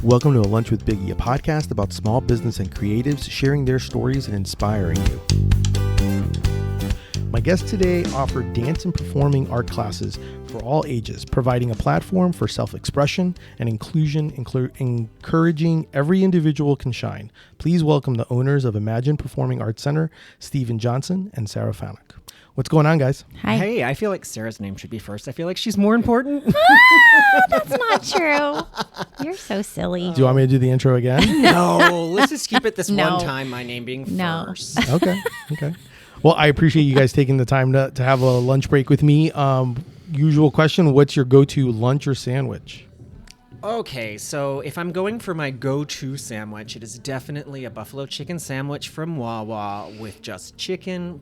Welcome to A Lunch with Biggie, a podcast about small business and creatives sharing their stories and inspiring you. My guest today offered dance and performing art classes for all ages, providing a platform for self-expression and inclusion, encouraging every individual can shine. Please welcome the owners of Imagine Performing Arts Center, Stephen Johnson and Sarah Fanok. What's going on, guys? Hi. Hey, I feel like Sarah's name should be first. I feel like she's more important. That's not true. You're so silly. Do you want me to do the intro again? No, let's just keep it this No. one time, my name being first. Okay. Well, I appreciate you guys taking the time to have a lunch break with me. Usual question, what's your go-to lunch or sandwich? Okay, so if I'm going for my go-to sandwich, it is definitely a buffalo chicken sandwich from Wawa with just chicken,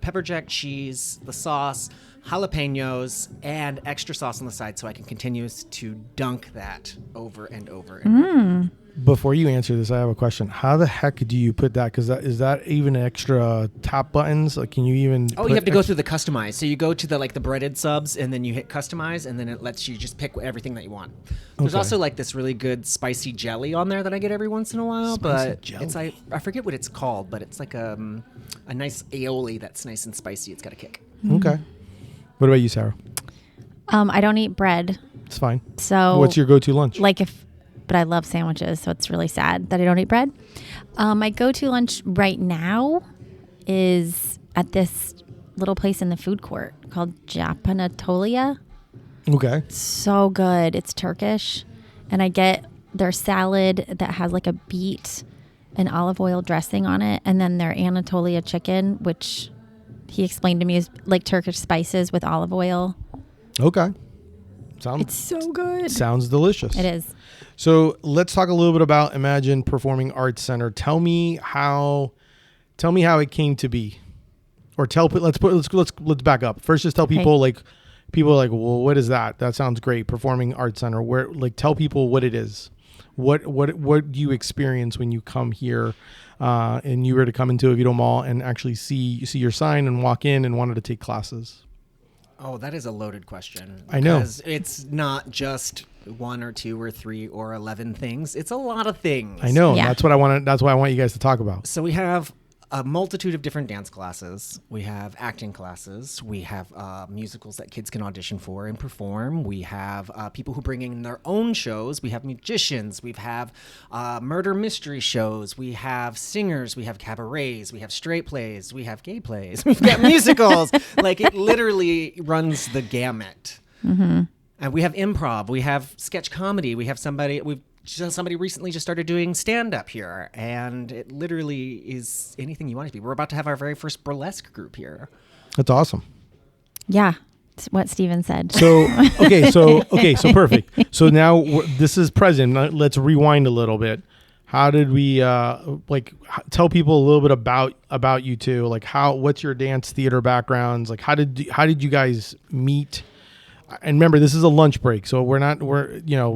pepper jack cheese, the sauce, jalapenos, and extra sauce on the side so I can continue to dunk that over and over and over. Before you answer this, I have a question. How the heck do you put that? Because is that even extra top buttons? Like, can you even? Oh, you have to go through the customize. So you go to the breaded subs, and then you hit customize, and then it lets you just pick everything that you want. There's also this really good spicy jelly on there that I get every once in a while, it's I forget what it's called, but it's like a nice aioli that's nice and spicy. It's got a kick. Okay. What about you, Sarah? I don't eat bread. It's fine. So what's your go-to lunch? But I love sandwiches, so it's really sad that I don't eat bread. My go-to lunch right now is at this little place in the food court called Japanatolia. Okay. So good. It's Turkish. And I get their salad that has like a beet and olive oil dressing on it. And then their Anatolia chicken, which he explained to me is like Turkish spices with olive oil. Okay. It's so good. Sounds delicious. It is. So let's talk a little bit about Imagine Performing Arts Center. Tell me how it came to be, or let's back up first. Just tell people well, what is that? That sounds great. Performing Arts Center. Tell people what it is. What do you experience when you come here, and you were to come into Oviedo Mall and actually see your sign and walk in and wanted to take classes? Oh, that is a loaded question. I know. Because it's not just one or two or three or 11 things. It's a lot of things. I know. Yeah. That's what I want. That's why I want you guys to talk about. So we have a multitude of different dance classes. We have acting classes. We have musicals that kids can audition for and perform. We have people who bring in their own shows. We have magicians. We have murder mystery shows. We have singers. We have cabarets. We have straight plays. We have gay plays. We've got musicals. It literally runs the gamut. Mm-hmm. And we have improv. We have sketch comedy. We have somebody recently just started doing stand-up here, and it literally is anything you want it to be. We're about to have our very first burlesque group here. That's awesome. Yeah. It's what Steven said. So so perfect. So now this is present. Now let's rewind a little bit. How did we tell people a little bit about you two? What's your dance theater backgrounds? How did you guys meet? And remember, this is a lunch break, so we're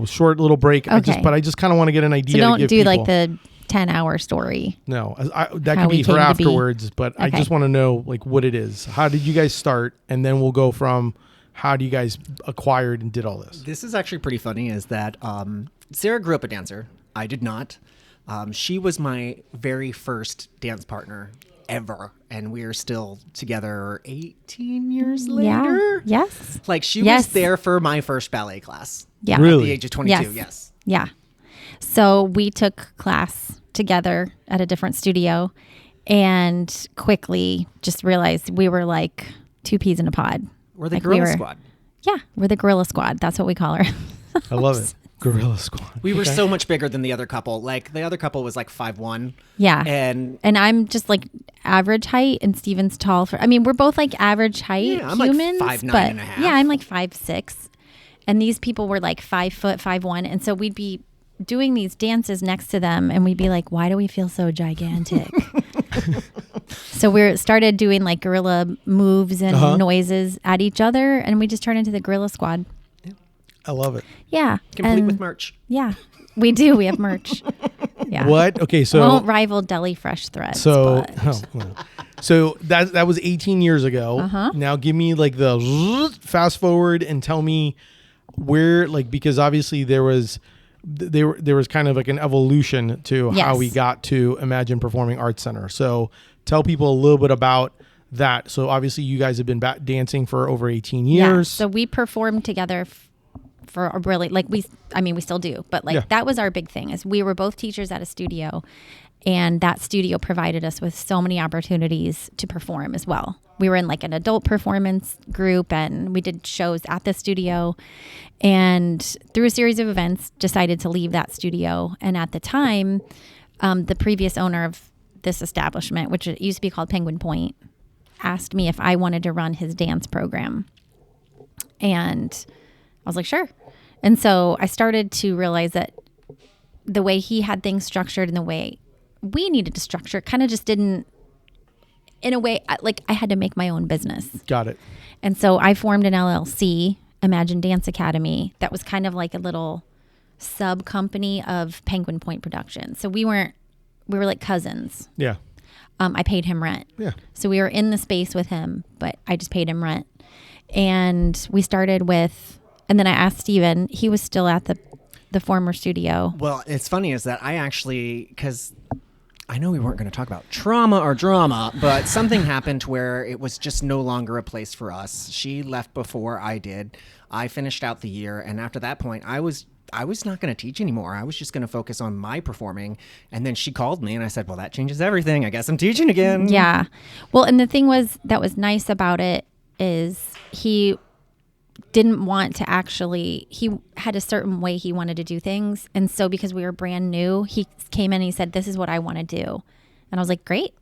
short little break. Okay. I just kind of want to get an idea. So don't to give do people. The 10-hour story. No, that could be for afterwards. But okay. I just want to know what it is. How did you guys start? And then we'll go from how do you guys acquired and did all this. This is actually pretty funny. Is that Sarah grew up a dancer. I did not. She was my very first dance partner ever, and we are still together 18 years later. Yeah. Yes. She was there for my first ballet class. Yeah. Really? At the age of 22. Yes. Yeah. So we took class together at a different studio and quickly just realized we were like two peas in a pod. We're the Gorilla Squad. Yeah. We're the Gorilla Squad. That's what we call her. I love it. Gorilla Squad. We were so much bigger than the other couple. The other couple was 5'1". Yeah. And I'm just average height, and Steven's tall. We're both average height humans. I'm 5'9" but and a half. Yeah, I'm 5'6". And these people were 5 foot, 5'1". And so we'd be doing these dances next to them, and we'd be like, why do we feel so gigantic? So we started doing gorilla moves and noises at each other, and we just turned into the Gorilla Squad. I love it. Yeah. Complete with merch. Yeah. We do. We have merch. Yeah. What? Okay, so won't rival Deli Fresh threads. So that was 18 years ago. Uh-huh. Now give me the fast forward and tell me where because obviously there was there was kind of like an evolution to how Yes. we got to Imagine Performing Arts Center. So tell people a little bit about that. So obviously you guys have been dancing for over 18 Yeah. years. So we performed together for a really, like we still do, but like Yeah. that was our big thing is we were both teachers at a studio, and that studio provided us with so many opportunities to perform as well. We were in like an adult performance group, and we did shows at the studio, and through a series of events decided to leave that studio. And at the time, the previous owner of this establishment, which it used to be called Penguin Point, asked me if I wanted to run his dance program. And I was like, sure. And so I started to realize that the way he had things structured and the way we needed to structure kind of just didn't, in a way, like I had to make my own business. Got it. And so I formed an LLC, Imagine Dance Academy, that was kind of like a little sub company of Penguin Point Productions. So we were like cousins. Yeah. I paid him rent. Yeah. So we were in the space with him, but I just paid him rent. And we started with, and then I asked Steven, he was still at the former studio. Well, it's funny is that I actually, because I know we weren't going to talk about trauma or drama, but something happened where it was just no longer a place for us. She left before I did. I finished out the year, and after that point, I was not going to teach anymore. I was just going to focus on my performing. And then she called me, and I said, well, that changes everything. I guess I'm teaching again. Yeah. Well, and the thing that was nice about it is he didn't want to he had a certain way he wanted to do things. And so because we were brand new, he came in and he said, this is what I want to do. And I was like, great.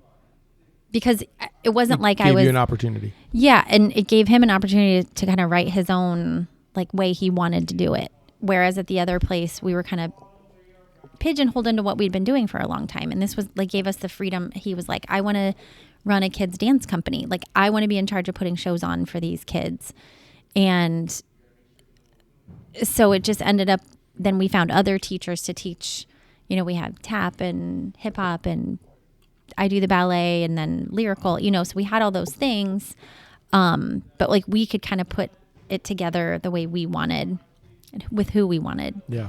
Because it wasn't like I was... Gave you an opportunity. Yeah. And it gave him an opportunity to kind of write his own like way he wanted to do it. Whereas at the other place, we were kind of pigeonholed into what we'd been doing for a long time. And this was like, gave us the freedom. He was like, I want to run a kids dance company. Like I want to be in charge of putting shows on for these kids. And so it just ended up, then we found other teachers to teach, we have tap and hip hop, and I do the ballet, and then lyrical, so we had all those things. But like we could kind of put it together the way we wanted, with who we wanted. Yeah.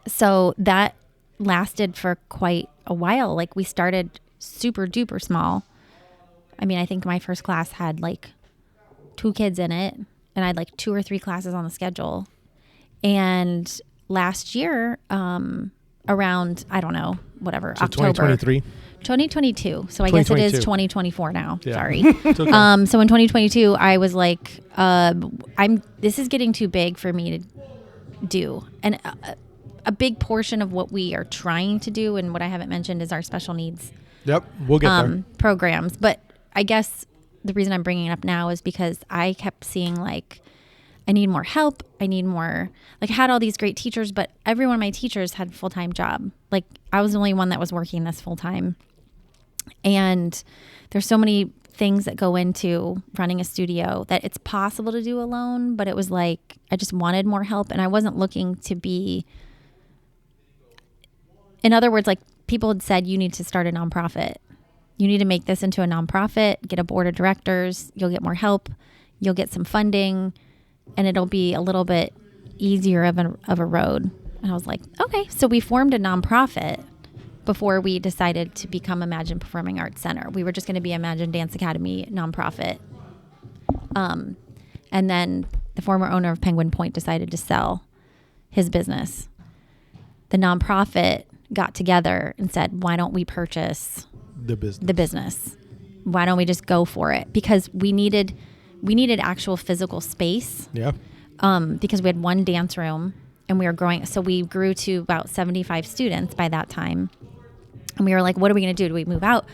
So that lasted for quite a while. Like we started super duper small. I mean, I think my first class had like 2 kids in it, and I had like 2 or 3 classes on the schedule. And last year, around, I don't know, whatever, So October. 2023? 2022. So I guess it is 2022. 2024 now. Yeah. Sorry. It's okay. So in 2022, I was like, this is getting too big for me to do. And a big portion of what we are trying to do, and what I haven't mentioned, is our special needs Yep. We'll get there. programs. But I guess the reason I'm bringing it up now is because I kept seeing like, I need more help. I need more, like I had all these great teachers, but every one of my teachers had a full-time job. Like I was the only one that was working this full-time. And there's so many things that go into running a studio that it's possible to do alone, but it was like, I just wanted more help, and I wasn't looking to be, in other words, like people had said, you need to start a nonprofit. You need to make this into a nonprofit, get a board of directors, you'll get more help, you'll get some funding, and it'll be a little bit easier of a road. And I was like, okay. So we formed a nonprofit before we decided to become Imagine Performing Arts Center. We were just going to be Imagine Dance Academy nonprofit. And then the former owner of Penguin Point decided to sell his business. The nonprofit got together and said, why don't we purchase The business. the business? Why don't we just go for it? Because we needed actual physical space. Yeah. Because we had one dance room and we were growing. So we grew to about 75 students by that time. And we were like, what are we going to do? Do we move out?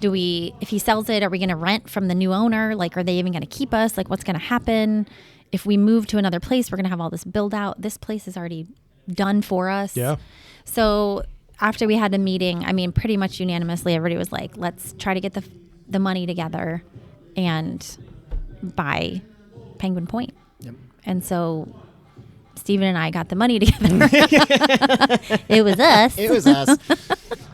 If he sells it, are we going to rent from the new owner? Like, are they even going to keep us? Like, what's going to happen? If we move to another place, we're going to have all this build out. This place is already done for us. Yeah. So after we had a meeting, I mean, pretty much unanimously, everybody was like, let's try to get the money together and buy Penguin Point. Yep. And so Steven and I got the money together. It was us. It was us.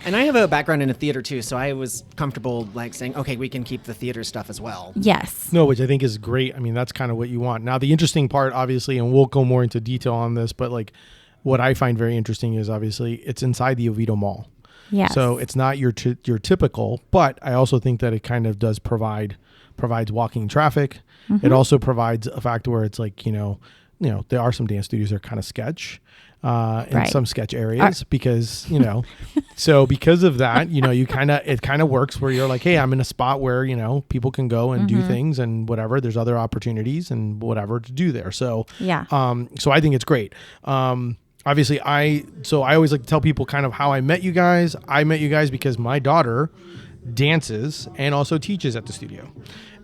And I have a background in a theater too, so I was comfortable like saying, okay, we can keep the theater stuff as well. Yes. No, which I think is great. I mean, that's kind of what you want. Now, the interesting part, obviously, and we'll go more into detail on this, but like what I find very interesting is obviously it's inside the Oviedo Mall. Yes. So it's not your typical, but I also think that it kind of does provides walking traffic. Mm-hmm. It also provides a fact where it's like, there are some dance studios that are kind of sketch in some sketch areas because, so because of that, it kind of works where you're like, hey, I'm in a spot where, people can go and do things and whatever. There's other opportunities and whatever to do there. So, so I think it's great. Obviously, I always like to tell people kind of how I met you guys. I met you guys because my daughter dances and also teaches at the studio.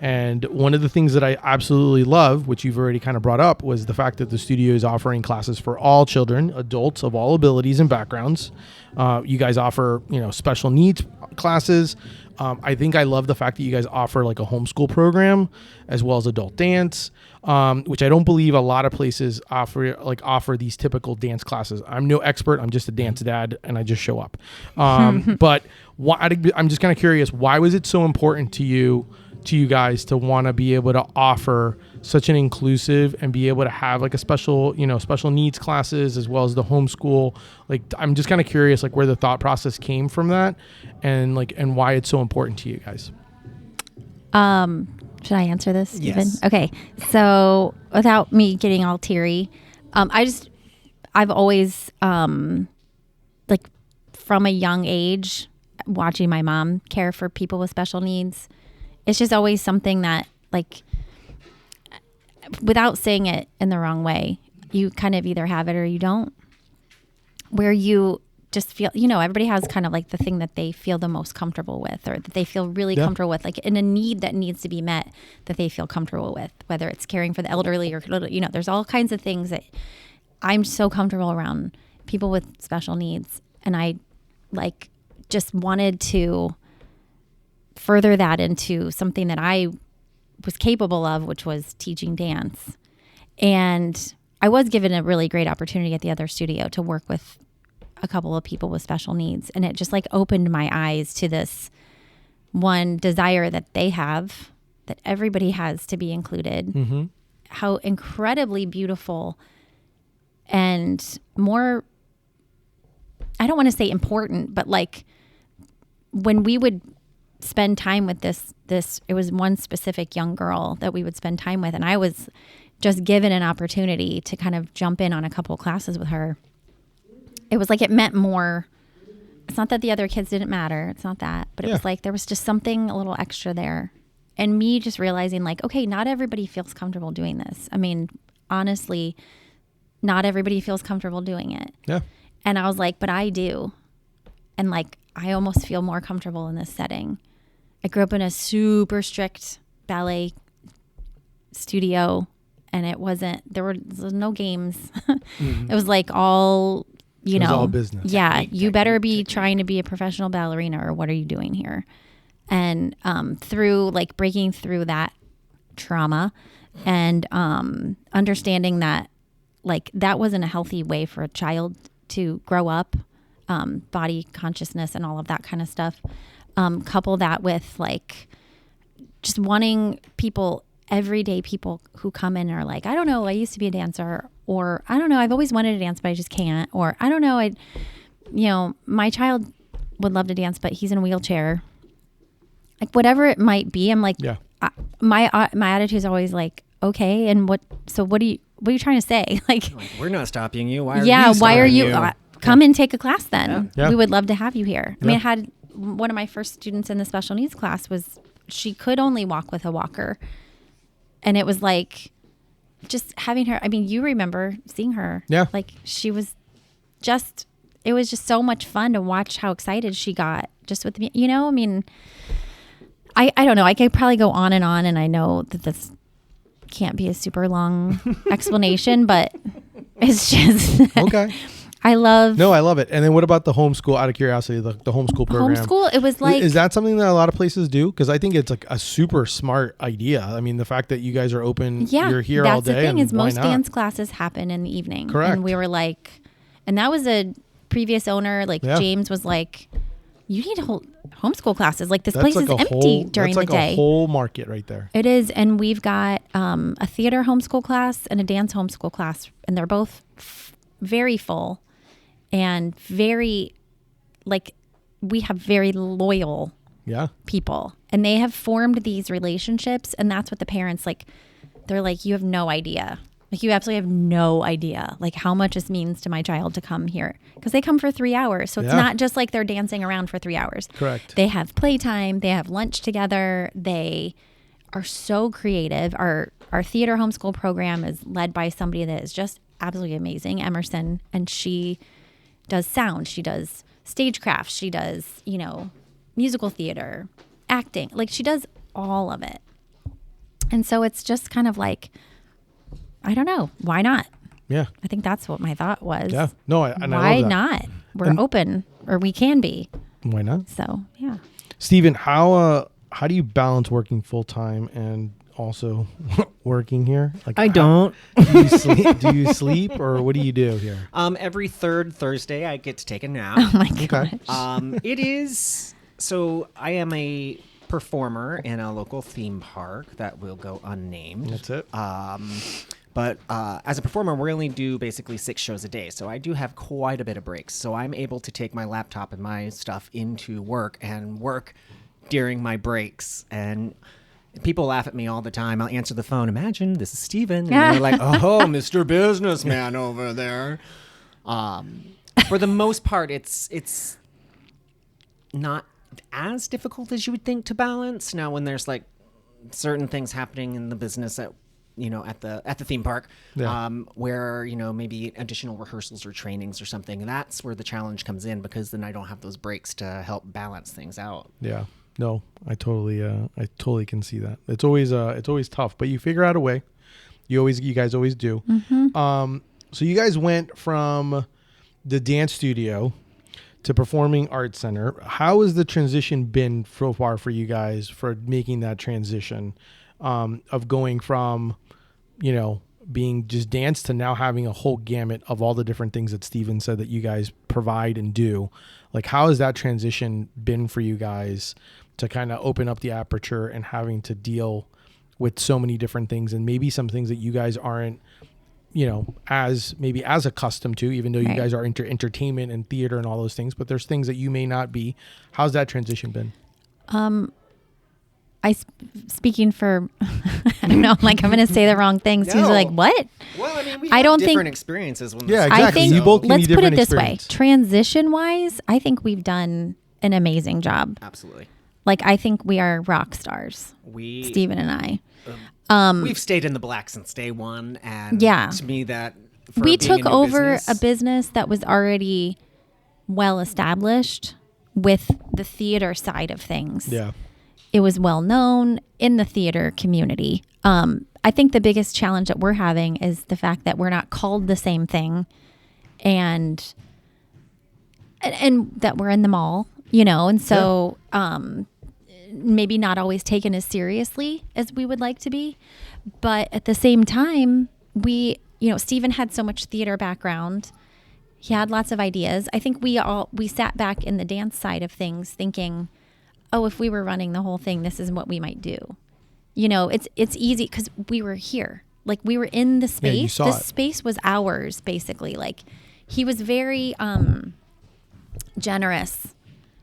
And one of the things that I absolutely love, which you've already kind of brought up, was the fact that the studio is offering classes for all children, adults of all abilities and backgrounds. You guys offer, special needs classes. I think I love the fact that you guys offer like a homeschool program as well as adult dance, which I don't believe a lot of places offer these typical dance classes. I'm no expert. I'm just a dance dad and I just show up. But I'm just kind of curious, why was it so important to you guys to want to be able to offer such an inclusive and be able to have like a special needs classes as well as the homeschool? Like, I'm just kind of curious, like where the thought process came from that and why it's so important to you guys. Should I answer this, Stephen? Yes. Okay. So without me getting all teary, I've always, like from a young age, watching my mom care for people with special needs. It's just always something that, like, without saying it in the wrong way, you kind of either have it or you don't. Where you just feel, everybody has kind of like the thing that they feel the most comfortable with or that they feel really comfortable with, like in a need that needs to be met that they feel comfortable with, whether it's caring for the elderly or, there's all kinds of things that I'm so comfortable around people with special needs. And I just wanted to further that into something that I was capable of, which was teaching dance. And I was given a really great opportunity at the other studio to work with a couple of people with special needs. And it just opened my eyes to this one desire that they have, that everybody has to be included. Mm-hmm. How incredibly beautiful and more, I don't want to say important, but when we would spend time with this, it was one specific young girl that we would spend time with. And I was just given an opportunity to kind of jump in on a couple classes with her. It was it meant more. It's not that the other kids didn't matter. It's not that, but it was there was just something a little extra there. And me just realizing okay, not everybody feels comfortable doing this. I mean, honestly, not everybody feels comfortable doing it. Yeah. And I was but I do. And I almost feel more comfortable in this setting. I grew up in a super strict ballet studio, and there was no games. Mm-hmm. It was all, it was all business. Yeah. You better be trying to be a professional ballerina, or what are you doing here? And through breaking through that trauma and understanding that that wasn't a healthy way for a child to grow up, body consciousness and all of that kind of stuff. Couple that with just wanting people, everyday people who come in and are I don't know, I used to be a dancer, or I don't know, I've always wanted to dance, but I just can't, or I don't know, my child would love to dance, but he's in a wheelchair. Whatever it might be, I'm my attitude is always okay, and what are you trying to say? We're not stopping you. Why are you? Come and take a class then. Yeah. We would love to have you here. I mean, I had one of my first students in the special needs class she could only walk with a walker. And it was just having her, I mean, you remember seeing her. Yeah. She was just, it was just so much fun to watch how excited she got just with me. I mean, I don't know. I could probably go on, and I know that this can't be a super long explanation, but it's just, okay. I love No, I love it. And then what about the homeschool? Out of curiosity, the homeschool program. homeschool. It was like, Is that something that a lot of places do? Because I think it's like a super smart idea. I mean, the fact that you guys are open, you're here all day. That's the thing, and is why most not? dance classes happen in the evening. Correct. And we were like, and that was a previous owner, like James was like, you need to hold homeschool classes. Like this place is empty during the day. That's like a whole market right there. It is. And we've got a theater homeschool class and a dance homeschool class. And they're both very full and very, like, we have very loyal people. And they have formed these relationships. And that's what the parents, like, they're like, you have no idea. Like, you absolutely have no idea, like, how much this means to my child to come here. Because they come for 3 hours. So it's not just like they're dancing around for 3 hours. Correct. They have playtime. They have lunch together. They are so creative. Our theater homeschool program is led by somebody that is just absolutely amazing, Emerson. And she does sound. She does stagecraft. She does, you know, musical theater, acting. Like, she does all of it. And so it's just kind of like, I don't know. Why not? Yeah. I think that's what my thought was. Yeah. No, Why I love that. not? We're open, or we can be. Why not? So, yeah. Steven, how do you balance working full time and also working here? Like, I don't. Do you sleep or what do you do here? Every third Thursday, I get to take a nap. Oh my gosh. It is, so I am a performer in a local theme park that will go unnamed. That's it. But as a performer, we only do basically 6 shows a day. So I do have quite a bit of breaks. So I'm able to take my laptop and my stuff into work and work during my breaks. And people laugh at me all the time. I'll answer the phone. Imagine this is Steven. And they're like, oh, Mr. Businessman over there. For the most part, it's not as difficult as you would think to balance. Now, when there's like certain things happening in the business at, you know, at the theme park, where, you know, maybe additional rehearsals or trainings or something, and that's where the challenge comes in, because then I don't have those breaks to help balance things out. Yeah. No, I totally can see that. It's always tough, but you figure out a way. You guys always do. Mm-hmm. So you guys went from the dance studio to Performing Arts Center. How has the transition been so far for you guys for making that transition of going from, you know, being just dance to now having a whole gamut of all the different things that Steven said that you guys provide and do? Like, how has that transition been for you guys to kind of open up the aperture and having to deal with so many different things and maybe some things that you guys aren't, you know, as accustomed to, even though you guys are into entertainment and theater and all those things, but there's things that you may not be. How's that transition been? Speaking for, I don't know, like I'm going to say the wrong thing. Sue's like, what? Well, I mean, we I have don't different think, experiences. When Yeah, this- exactly. I think, You both give me let's put it different this experience. way. Transition wise, I think we've done an amazing job. Absolutely. Like, I think we are rock stars, Steven and I. We've stayed in the black since day one, and Yeah. to me that for We being took a new over business, a business that was already well established with the theater side of things. Yeah. It was well known in the theater community. I think the biggest challenge that we're having is the fact that we're not called the same thing, and that we're in the mall, you know, and so maybe not always taken as seriously as we would like to be. But at the same time, we, you know, Steven had so much theater background. He had lots of ideas. I think we sat back in the dance side of things thinking, oh, if we were running the whole thing, this is what we might do. You know, it's easy because we were here. Like, we were in the space. Yeah, you saw this it. space was ours, basically. Like, he was very generous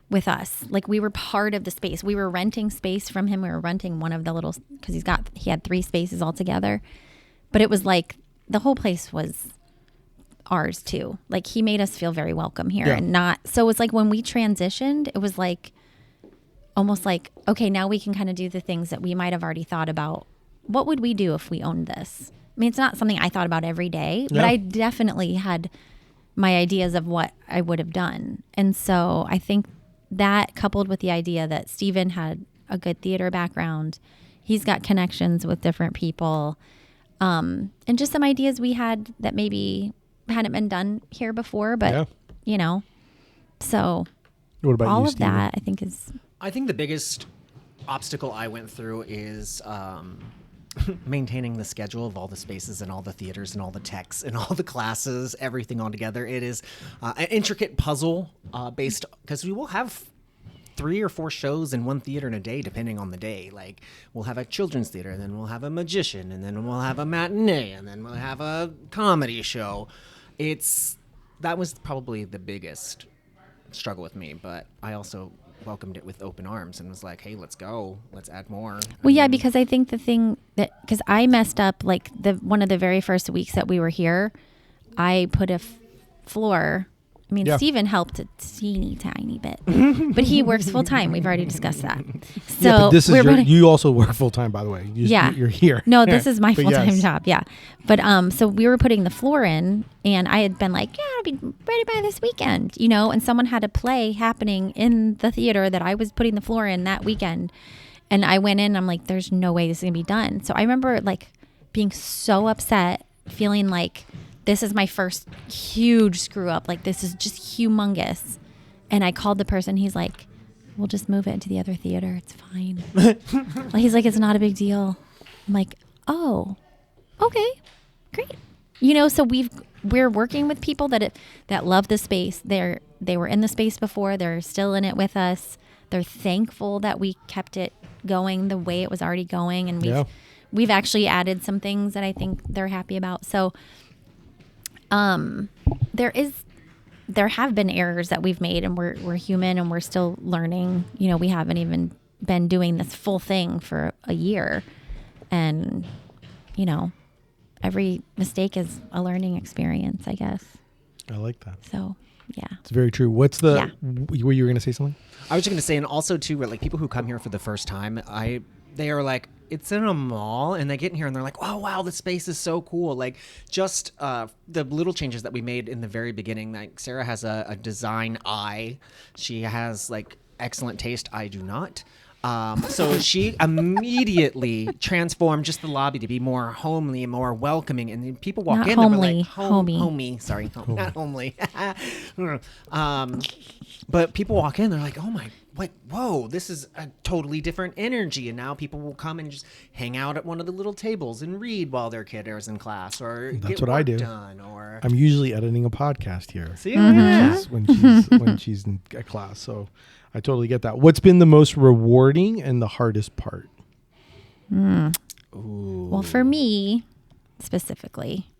with us. Like, we were part of the space. We were renting space from him. We were renting one of the little, because he had 3 spaces altogether. But it was like the whole place was ours too. Like, he made us feel very welcome here, and not, so it's like when we transitioned, it was like almost like, okay, now we can kind of do the things that we might have already thought about. What would we do if we owned this? I mean, it's not something I thought about every day, but I definitely had my ideas of what I would have done. And so I think that, coupled with the idea that Steven had a good theater background, he's got connections with different people, and just some ideas we had that maybe hadn't been done here before, but you know, so What about all you, of Steven? that I think is I think the biggest obstacle I went through is maintaining the schedule of all the spaces and all the theaters and all the techs and all the classes, everything all together. It is an intricate puzzle based, because we will have 3 or 4 shows in one theater in a day, depending on the day. Like, we'll have a children's theater, and then we'll have a magician, and then we'll have a matinee, and then we'll have a comedy show. That was probably the biggest struggle with me, but I also welcomed it with open arms and was like, hey, let's go, let's add more. well, yeah, because I think the thing that, because I messed up, like one of the very first weeks that we were here, I put a floor. I mean, Steven helped a teeny tiny bit, but he works full time. We've already discussed that. So but this is you also work full time, by the way. You're here. No, this is my But full time job. Yeah. But so we were putting the floor in, and I had been like, yeah, I'll be ready by this weekend, you know, and someone had a play happening in the theater that I was putting the floor in that weekend. And I went in, I'm like, there's no way this is going to be done. So I remember like being so upset, feeling like this is my first huge screw up. Like, this is just humongous. And I called the person. He's like, we'll just move it into the other theater. It's fine. He's like, it's not a big deal. I'm like, oh, okay, great. You know, so we're working with people that love the space. They were in the space before. They're still in it with us. They're thankful that we kept it going the way it was already going. And we've actually added some things that I think they're happy about. So there have been errors that we've made, and we're human, and we're still learning. You know, we haven't even been doing this full thing for a year, and you know, every mistake is a learning experience, I guess. I like that. So yeah, it's very true. What's the? Were you going to say something? I was just going to say, and also too, like people who come here for the first time, they are like, it's in a mall, and they get in here and they're like, oh wow, the space is so cool. Like, just the little changes that we made in the very beginning. Like, Sarah has a design eye. She has like excellent taste. I do not. So she immediately transformed just the lobby to be more homely and more welcoming. And then people walk Not in, homely, they're like, homey. Sorry, not homely. But people walk in, they're like, oh my, like, whoa, this is a totally different energy. And now people will come and just hang out at one of the little tables and read while their kid is in class, or That's get what work I do. done, or I'm usually editing a podcast here. see, when she's in a class. So I totally get that. What's been the most rewarding and the hardest part? Well, for me specifically,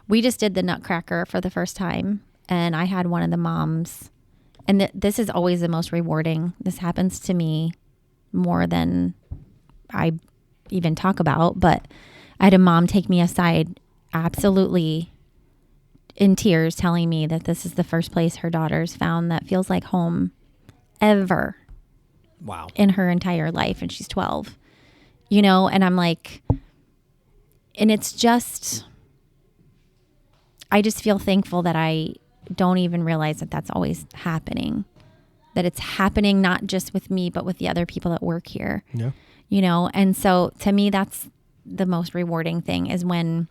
we just did the Nutcracker for the first time, and I had one of the moms, and this is always the most rewarding. This happens to me more than I even talk about, but I had a mom take me aside, absolutely in tears, telling me that this is the first place her daughter's found that feels like home ever. wow. In her entire life, and she's 12, you know. And I'm like, and it's just, I just feel thankful that I don't even realize that that's always happening, that it's happening not just with me but with the other people that work here, you know. And so to me, that's the most rewarding thing, is when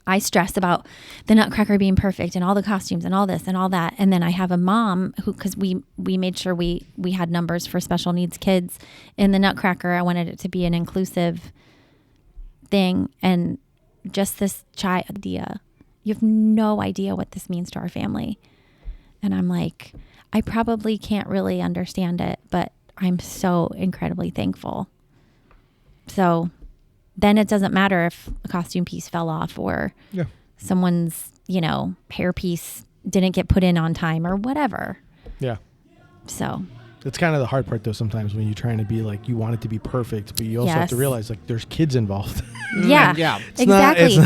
I stress about the Nutcracker being perfect and all the costumes and all this and all that. And then I have a mom who, because we made sure we had numbers for special needs kids in the Nutcracker. I wanted it to be an inclusive thing. And just this idea, you have no idea what this means to our family. And I'm like, I probably can't really understand it, but I'm so incredibly thankful. So then it doesn't matter if a costume piece fell off, or someone's, you know, hair piece didn't get put in on time, or whatever. Yeah. So It's kind of the hard part, though, sometimes when you're trying to be like, you want it to be perfect, but you also have to realize, like, there's kids involved. Yeah, exactly.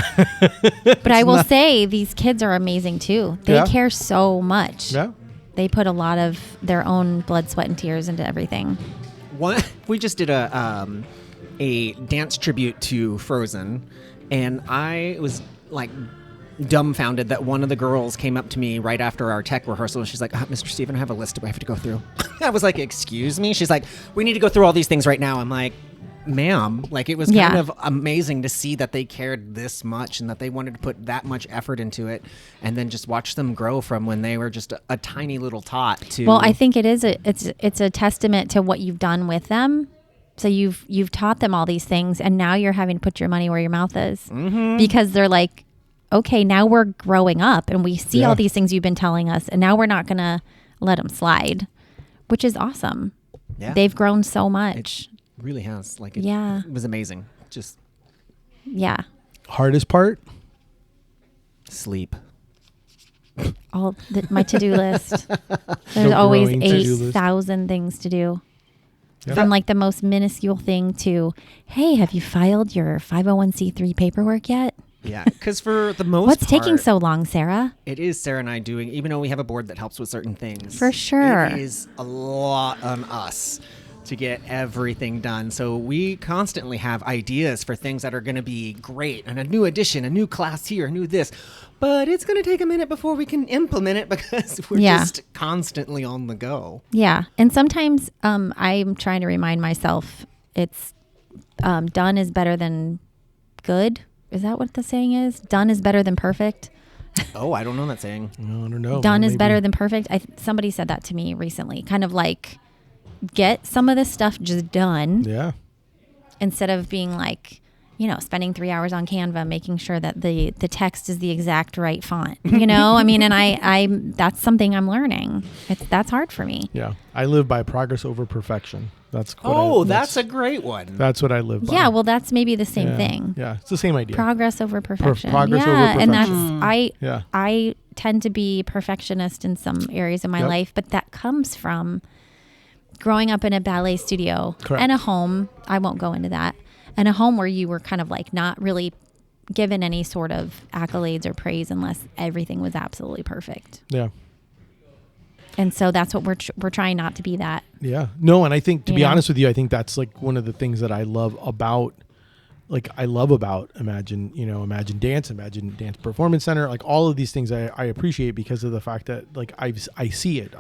But I will say these kids are amazing, too. They care so much. Yeah. They put a lot of their own blood, sweat, and tears into everything. We just did a dance tribute to Frozen, and I was like dumbfounded that one of the girls came up to me right after our tech rehearsal, and she's like, Mr. Steven, I have a list I have to go through. I was like, excuse me? She's like, we need to go through all these things right now. I'm like, ma'am. Like, it was kind of amazing to see that they cared this much and that they wanted to put that much effort into it, and then just watch them grow from when they were just a tiny little tot to. Well, I think it's a testament to what you've done with them. So you've taught them all these things, and now you're having to put your money where your mouth is, because they're like, okay, now we're growing up and we see all these things you've been telling us, and now we're not gonna let them slide, which is awesome. Yeah. They've grown so much. It really has. Like, it was amazing. Just hardest part? Sleep. My to-do list. There's always 8,000 things to do. Yep. From like the most minuscule thing to, hey, have you filed your 501c3 paperwork yet? Yeah, because for the most What's taking so long, Sarah? It is Sarah and I doing, even though we have a board that helps with certain things. For sure. It is a lot on us to get everything done. So we constantly have ideas for things that are going to be great, and a new addition, a new class here, a new this. But it's going to take a minute before we can implement it because we're just constantly on the go. Yeah. And sometimes I'm trying to remind myself it's done is better than good. Is that what the saying is? Done is better than perfect. Oh, I don't know that saying. No, I don't know. Done is better than perfect. Somebody said that to me recently. Kind of like, get some of this stuff just done. Yeah. Instead of being like, spending 3 hours on Canva, making sure that the text is the exact right font, I mean, and I that's something I'm learning. That's hard for me. Yeah. I live by progress over perfection. That's a great one. That's what I live by. Yeah. Well, that's maybe the same thing. Yeah. It's the same idea. Progress over perfection. Progress over perfection. And that's, I tend to be perfectionist in some areas of my life, but that comes from growing up in a ballet studio and a home. I won't go into that. And a home where you were kind of like not really given any sort of accolades or praise unless everything was absolutely perfect. Yeah. And so that's what we're trying not to be that. Yeah. No, and I think, to be honest with you, I think that's like one of the things that I love about Imagine Dance, Imagine Dance Performance Center, like all of these things I appreciate because of the fact that like I see it.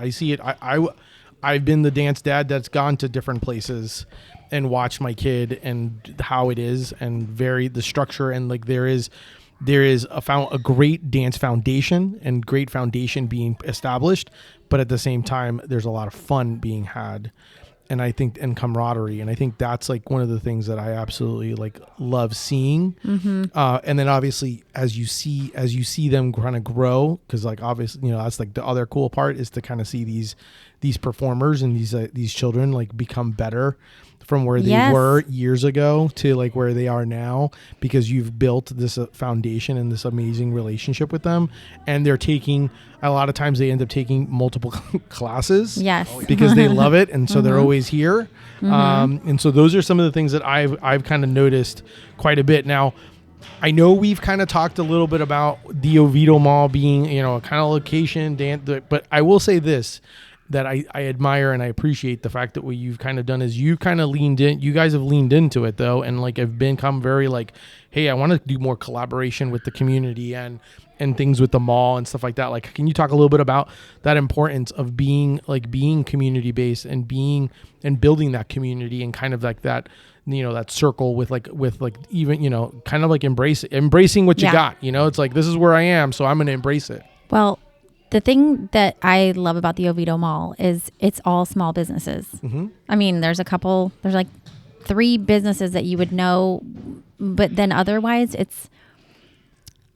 I've been the dance dad that's gone to different places and watched my kid and how it is and the structure, and like there is a great dance foundation and great foundation being established, but at the same time there's a lot of fun being had, and I think, and camaraderie, and I think that's like one of the things that I absolutely like love seeing. And then obviously as you see them kind of grow, because like obviously that's like the other cool part is to kind of see these performers and these children like become better from where they were years ago to like where they are now, because you've built this foundation and this amazing relationship with them, and they're taking, a lot of times they end up taking multiple classes because they love it, and so they're always here. And so those are some of the things that I've kind of noticed quite a bit. Now I know we've kind of talked a little bit about the Oviedo Mall being a kind of location but I will say this, that I admire and I appreciate the fact that what you've kind of done is you kind of you guys have leaned into it though, and like have become very like, hey, I want to do more collaboration with the community and things with the mall and stuff like that. Like, can you talk a little bit about that importance of being community based and building that community and kind of like that, that circle with even, kind of like embracing what you got, it's like, this is where I am, so I'm going to embrace it. Well, the thing that I love about the Oviedo Mall is it's all small businesses. I mean, there's like 3 businesses that you would know, but then otherwise it's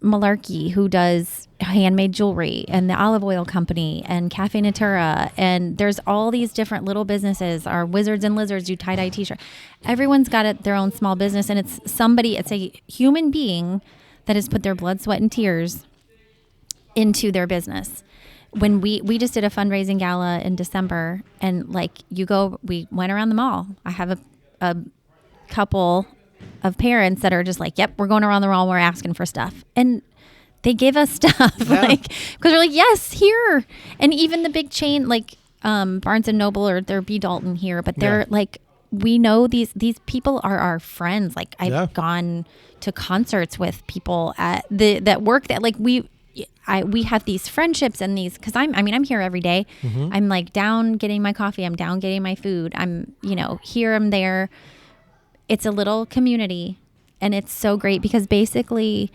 Malarkey, who does handmade jewelry, and the olive oil company, and Cafe Natura, and there's all these different little businesses. Our Wizards and Lizards do tie-dye t-shirt. Everyone's got their own small business, and it's a human being that has put their blood, sweat, and tears into their business. When we just did a fundraising gala in December, and like we went around the mall. I have a couple of parents that are just like, yep, we're going around the mall, we're asking for stuff, and they give us stuff like, because they're like, yes, here. And even the big chain like Barnes and Noble, or they're B. Dalton here, but they're like, we know these people are our friends. Like I've gone to concerts with people at that work that like we have these friendships and these, because I'm here every day. I'm like down getting my coffee, I'm down getting my food, I'm here, I'm there. it's a little community, and it's so great because basically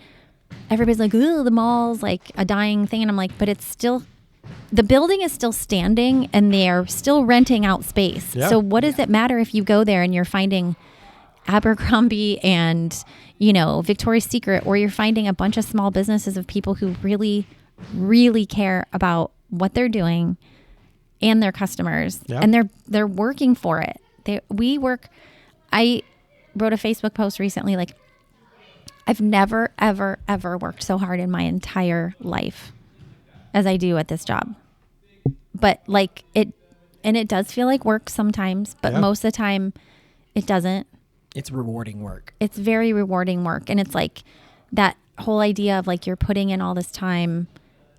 everybody's like, "Ooh, the mall's like a dying thing," and I'm like, but it's still, the building is still standing, and they're still renting out space. Yeah. So what does it matter if you go there and you're finding Abercrombie and, you know, Victoria's Secret, or you're finding a bunch of small businesses of people who really, really care about what they're doing and their customers, Yeah. and they're working for it. I wrote a Facebook post recently, like, I've never, ever, ever worked so hard in my entire life as I do at this job. But like it does feel like work sometimes, but Yeah. most of the time it doesn't. It's rewarding work. It's very rewarding work. And it's like that whole idea of like, you're putting in all this time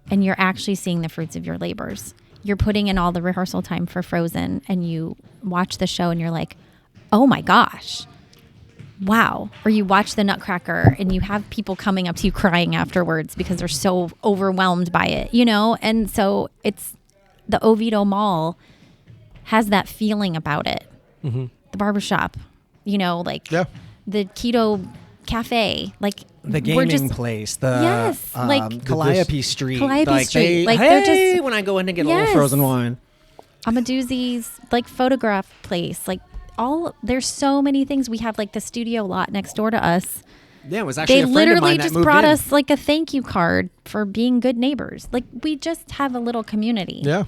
and you're actually seeing the fruits of your labors. You're putting in all the rehearsal time for Frozen, and you watch the show and you're like, oh my gosh, wow. Or you watch the Nutcracker and you have people coming up to you crying afterwards because they're so overwhelmed by it, you know? And so it's, the Oviedo Mall has that feeling about it. Mm-hmm. The barbershop, you know, like Yeah. the keto cafe, like The we're gaming just, place, the Yes, like- Calliope Street. Calliope Street, like, hey, they're just- when I go in to get a Yes. little frozen wine. Amaduzzi's, like photograph place, like there's so many things. We have like the studio lot next door to us. Yeah, it was actually They a friend of literally mine that just moved brought in. us like a thank you card for being good neighbors. Like we just have a little community. Yeah.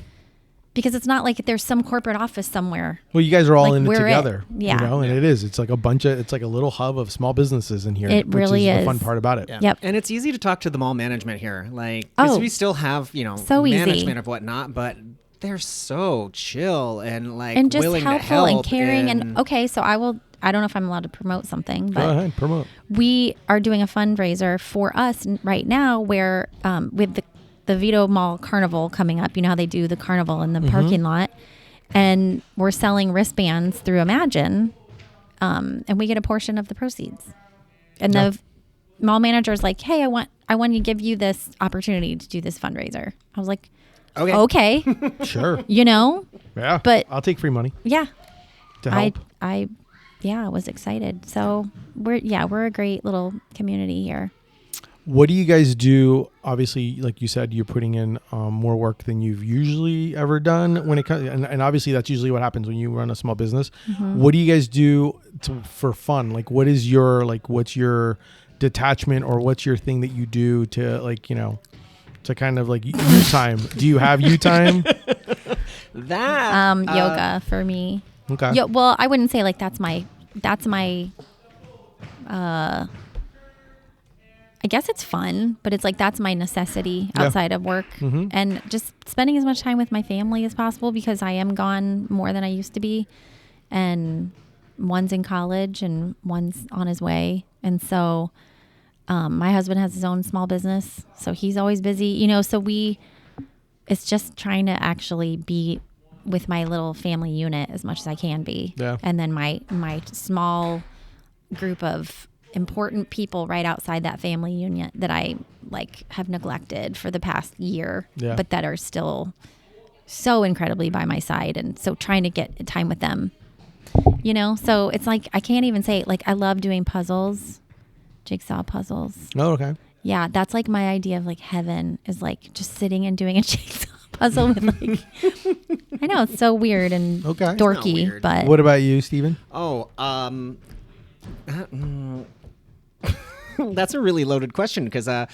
Because it's not like there's some corporate office somewhere. Well, you guys are all Like, in it we're together. yeah. You know, and it is. It's like it's like a little hub of small businesses in here. It which really is. The is. fun part about it. Yeah. Yep. And it's easy to talk to the mall management here. Like, because Oh. we still have, So easy. management of whatnot, but they're so chill and like And just willing helpful to help and caring. And okay, so I don't know if I'm allowed to promote something, Go but ahead, promote. we are doing a fundraiser for us right now where with the Oviedo Mall Carnival coming up. You know how they do the carnival in the parking lot, and we're selling wristbands through Imagine, and we get a portion of the proceeds. And Yeah. the mall manager's like, "Hey, I want to give you this opportunity to do this fundraiser." I was like, "Okay, Sure. you know, Yeah. But- I'll take free money yeah." to help. I was excited. So we're a great little community here. What do you guys do? Obviously, like you said, you're putting in more work than you've usually ever done when it comes, and obviously that's usually what happens when you run a small business. Mm-hmm. What do you guys do for fun? Like, what's your detachment, or what's your thing that you do to to kind of like you time? Do you have you time? That Yoga for me. Okay. Yeah, well, I wouldn't say like that's my I guess it's fun, but it's like that's my necessity Yeah. outside of work, Mhm. and just spending as much time with my family as possible because I am gone more than I used to be, and one's in college and one's on his way, and so my husband has his own small business, so he's always busy, you know. So it's just trying to actually be with my little family unit as much as I can be, Yeah. and then my small group of important people right outside that family unit that I like have neglected for the past year, Yeah. but that are still so incredibly by my side. And so trying to get time with them, you know, so it's like, I can't even say like, I love doing puzzles, jigsaw puzzles. Oh, okay. Yeah. That's like my idea of like heaven is like just sitting and doing a jigsaw puzzle with like, I know it's so weird and Okay. It's not dorky, weird. but What about you, Steven? That's a really loaded question because I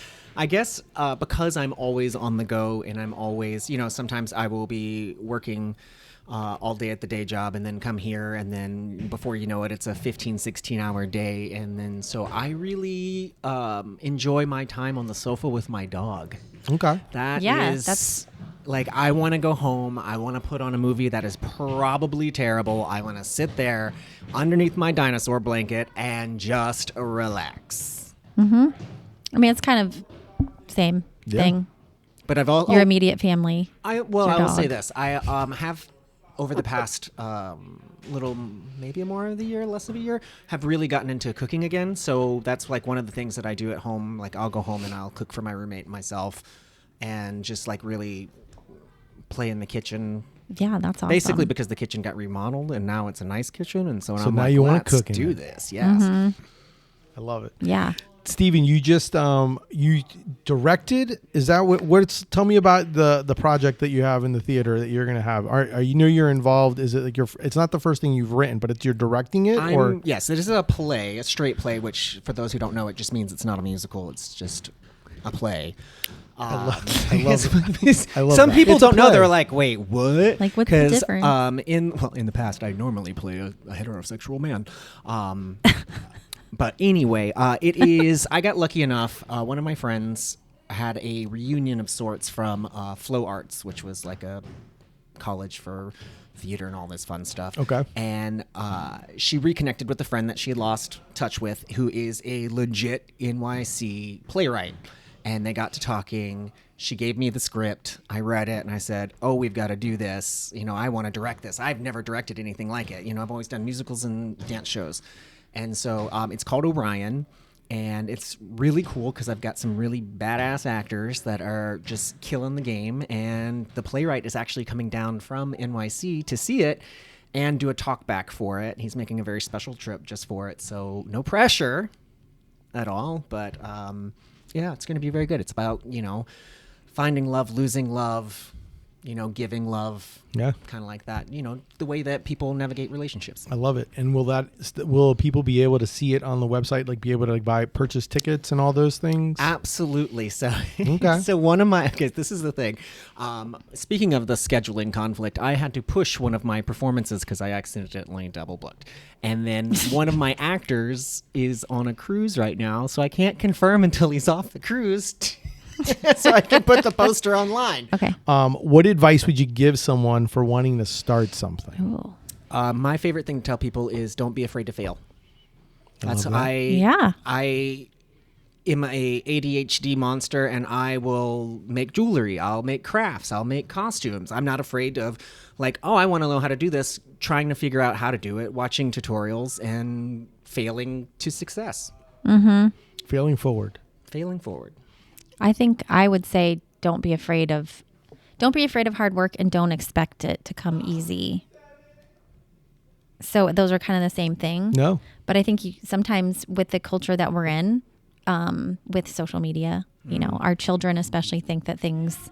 guess because I'm always on the go and I'm always, sometimes I will be working all day at the day job and then come here, and then before you know it, it's a 15, 16-hour day. And then so I really enjoy my time on the sofa with my dog. Okay. That's like, I want to go home. I want to put on a movie that is probably terrible. I want to sit there underneath my dinosaur blanket and just relax. I mean, it's kind of same Yeah. thing. But I've all Your immediate family. I your will say dog. this. I have over the past maybe more of the year, less of a year, have really gotten into cooking again. So that's like one of the things that I do at home. Like I'll go home and I'll cook for my roommate and myself, and just like really play in the kitchen Yeah, that's awesome. Basically because the kitchen got remodeled and now it's a nice kitchen. And so, So I'm now like, you wanna let's cook in do it. this. Yes. I love it. Yeah. Steven, you just you directed. Is that what's? Tell me about the project that you have in the theater that you're going to have. Are you know you're involved? Is it like it's not the first thing you've written, but you're directing it? Or Yes, it is a play, a straight play, which for those who don't know, it just means it's not a musical. It's just a play. I love Some that. people It's a don't know. play. They're like, wait, what? Like, what's the difference? In the past, I normally play a heterosexual man. But anyway, it is. I got lucky enough. One of my friends had a reunion of sorts from Flow Arts, which was like a college for theater and all this fun stuff. Okay. And she reconnected with a friend that she had lost touch with, who is a legit NYC playwright. And they got to talking. She gave me the script. I read it and I said, oh, we've got to do this. You know, I want to direct this. I've never directed anything like it. You know, I've always done musicals and dance shows. And so it's called Orion, and it's really cool because I've got some really badass actors that are just killing the game, and the playwright is actually coming down from NYC to see it and do a talk back for it. He's making a very special trip just for it, so no pressure at all, but yeah, it's going to be very good. It's about, you know, finding love, losing love, you know, giving love, Yeah. kind of like that, you know, the way that people navigate relationships. I love it. And will people be able to see it on the website? Like be able to purchase tickets and all those things? Absolutely. So, Okay. So one of my, okay, this is the thing. Speaking of the scheduling conflict, I had to push one of my performances because I accidentally double booked. And then one of my actors is on a cruise right now, so I can't confirm until he's off the cruise. So I can put the poster online. Okay. What advice would you give someone for wanting to start something? Ooh. My favorite thing to tell people is don't be afraid to fail. That's love that. Yeah. I am a ADHD monster, and I will make jewelry. I'll make crafts. I'll make costumes. I'm not afraid of like, oh, I want to know how to do this, trying to figure out how to do it, watching tutorials and failing to success. Failing forward. Failing forward. I think I would say don't be afraid of hard work, and don't expect it to come easy. So those are kind of the same thing. No. But I think sometimes with the culture that we're in, with social media, you know, our children especially think that things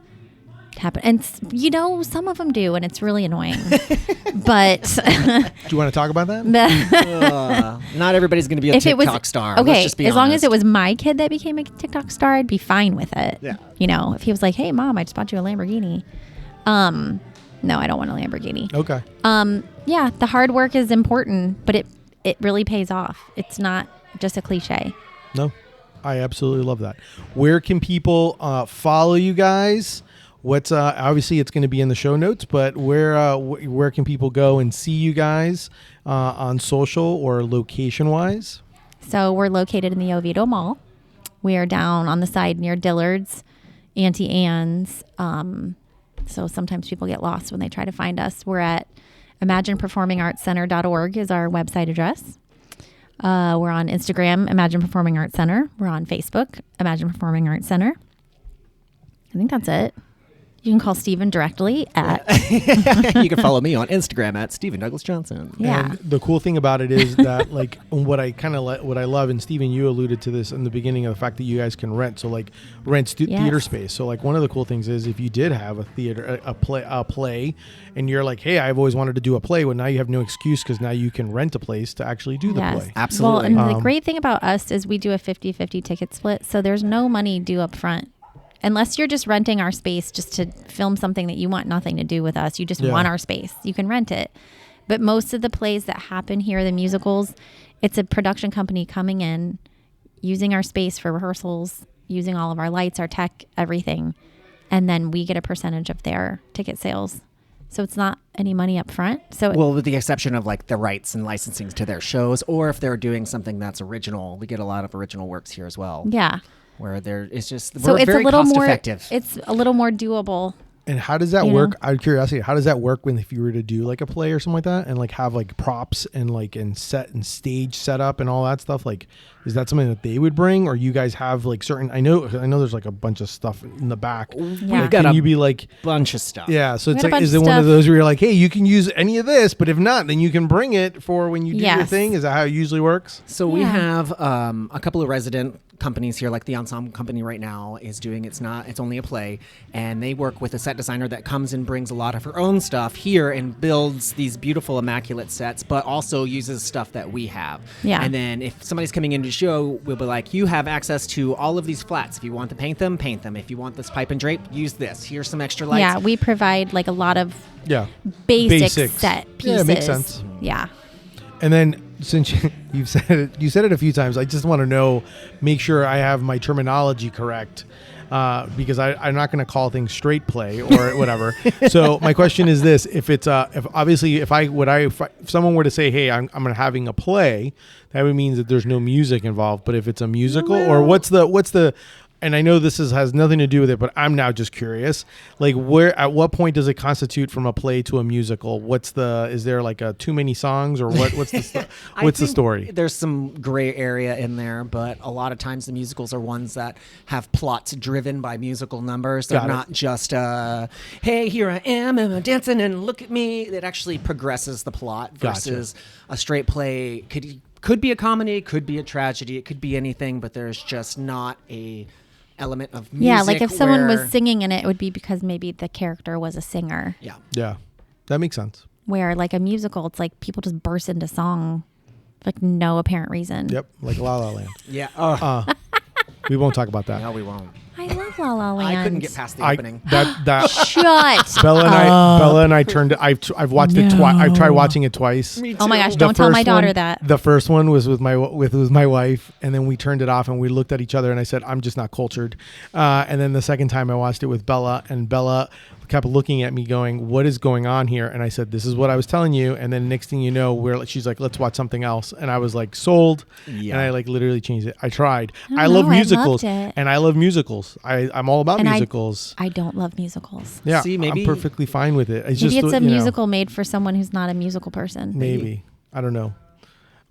happen. And, you know, some of them do, and it's really annoying. But Do you want to talk about that? Not everybody's going to be a if it TikTok was star. okay, Let's just be as long honest. as it was my kid that became a TikTok star, I'd be fine with it. Yeah. You know, if he was like, "Hey, mom, I just bought you a Lamborghini." No, I don't want a Lamborghini. Okay. Yeah, the hard work is important, but it really pays off. It's not just a cliche. No, I absolutely love that. Where can people follow you guys? What's obviously it's going to be in the show notes, but where can people go and see you guys on social or location wise? So we're located in the Oviedo Mall. We are down on the side near Dillard's, Auntie Anne's. So sometimes people get lost when they try to find us. We're at imagineperformingartscenter.org is our website address. We're on Instagram, Imagine Performing Arts Center. We're on Facebook, Imagine Performing Arts Center. I think that's it. You can call Steven directly at... You can follow me on Instagram at Stephen Douglas Johnson. Yeah. And the cool thing about it is that like what I love, and Steven, you alluded to this in the beginning of the fact that you guys can rent. So like rent theater space. So like one of the cool things is if you did have a theater, a play, and you're like, hey, I've always wanted to do a play. Well, now you have no excuse because now you can rent a place to actually do the play. Absolutely. Well, and the great thing about us is we do a 50-50 ticket split. So there's no money due up front. Unless you're just renting our space just to film something that you want nothing to do with us. You just want our space. You can rent it. But most of the plays that happen here, the musicals, it's a production company coming in, using our space for rehearsals, using all of our lights, our tech, everything. And then we get a percentage of their ticket sales. So it's not any money up front. So well, with the exception of like the rights and licensing to their shows, or if they're doing something that's original, we get a lot of original works here as well. Yeah. Where it's just So we're it's very a little cost more effective. It's a little more doable And how does that You work? know? Out of curiosity, how does that work when if you were to do like a play or something like that, and like have like props and like and set and stage setup and all that stuff? Like, is that something that they would bring, or you guys have like certain? I know there's like a bunch of stuff in the back. Yeah. We've got Can a you be like, bunch of stuff. yeah? So We it's got a like, is bunch it of one of stuff. those where you're like, hey, you can use any of this, but if not, then you can bring it for when you do your Yes. thing? Is that how it usually works? So we Yeah. have a couple of resident companies here, like the Ensemble Company right now is doing. It's only a play, and they work with a set designer that comes and brings a lot of her own stuff here and builds these beautiful, immaculate sets, but also uses stuff that we have. Yeah. And then if somebody's coming in to show, we'll be like, you have access to all of these flats. If you want to paint them, paint them. If you want this pipe and drape, use this. Here's some extra lights. Yeah, we provide like a lot of Yeah. basic Basics. set Yeah, pieces. it makes sense. Yeah. And then since you said it a few times, I just want to make sure I have my terminology correct, because I'm not going to call things straight play or whatever. So my question is this: if someone were to say, "Hey, I'm having a play," that would mean that there's no music involved. But if it's a musical, or what's the and I know this has nothing to do with it, but I'm now just curious. Like, at what point does it constitute from a play to a musical? Is there like a too many songs, or what's the what's the story? There's some gray area in there, but a lot of times the musicals are ones that have plots driven by musical numbers. They're Got it. not just hey, here I am and I'm dancing and look at me. It actually progresses the plot versus a straight play could be a comedy, could be a tragedy, it could be anything, but there's just not a element of music. Yeah, like if someone was where- singing in it, it would be because maybe the character was a singer. Yeah. Yeah, that makes sense. Where like a musical, it's like people just burst into song, like no apparent reason. Yep, like La La Land. Yeah. We won't talk about that. No, we won't. I love La La Land. I couldn't get past the opening. Shut. Bella and I turned. I've watched it twice. I've tried watching it twice. Me Oh my too. gosh, The don't tell my first daughter one- that. The first one was with my wife, and then we turned it off and we looked at each other and I said, "I'm just not cultured." And then the second time I watched it with Bella, and Bella kept looking at me going, "What is going on here?" And I said, "This is what I was telling you." And then next thing you know, she's like, "Let's watch something else." And I was like, sold. Yeah. And I like literally changed it. I tried. don't I love know, I musicals, loved it. and I love musicals. I'm all about And musicals. I don't love musicals. Yeah, See, maybe- I'm perfectly fine with it. It's Maybe just it's a you know, musical made for someone who's not a musical person. Maybe. I don't know.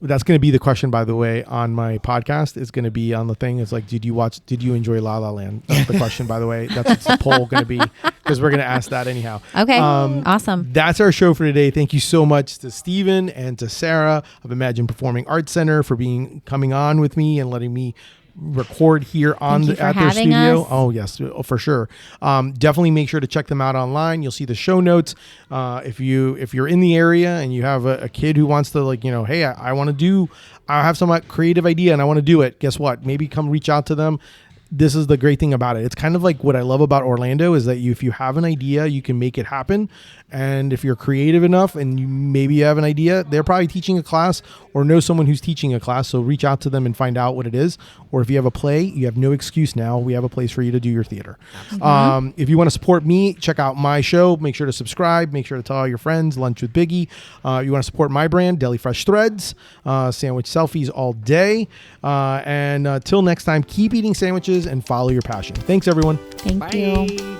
That's going to be the question, by the way, on my podcast. It's going to be on the thing. It's like, did you enjoy La La Land? That's the question, by the way. That's what's the poll going to be, because we're going to ask that anyhow. Okay, awesome. That's our show for today. Thank you so much to Stephen and to Sarah of Imagine Performing Arts Center for coming on with me and letting me record here Thank you for at their having studio. us. Oh yes, for sure. Definitely make sure to check them out online. You'll see the show notes. If you're in the area and you have a kid who wants to, like, hey, I have some creative idea and I want to do it. Guess what? Maybe come reach out to them. This is the great thing about it. It's kind of like what I love about Orlando is that if you have an idea, you can make it happen. And if you're creative enough and you have an idea, they're probably teaching a class or know someone who's teaching a class. So reach out to them and find out what it is. Or if you have a play, you have no excuse now. We have a place for you to do your theater. If you want to support me, check out my show. Make sure to subscribe. Make sure to tell all your friends. Lunch with Biggie. You want to support my brand, Deli Fresh Threads. Sandwich selfies all day. And till next time, keep eating sandwiches and follow your passion. Thanks, everyone. Thank you. Bye.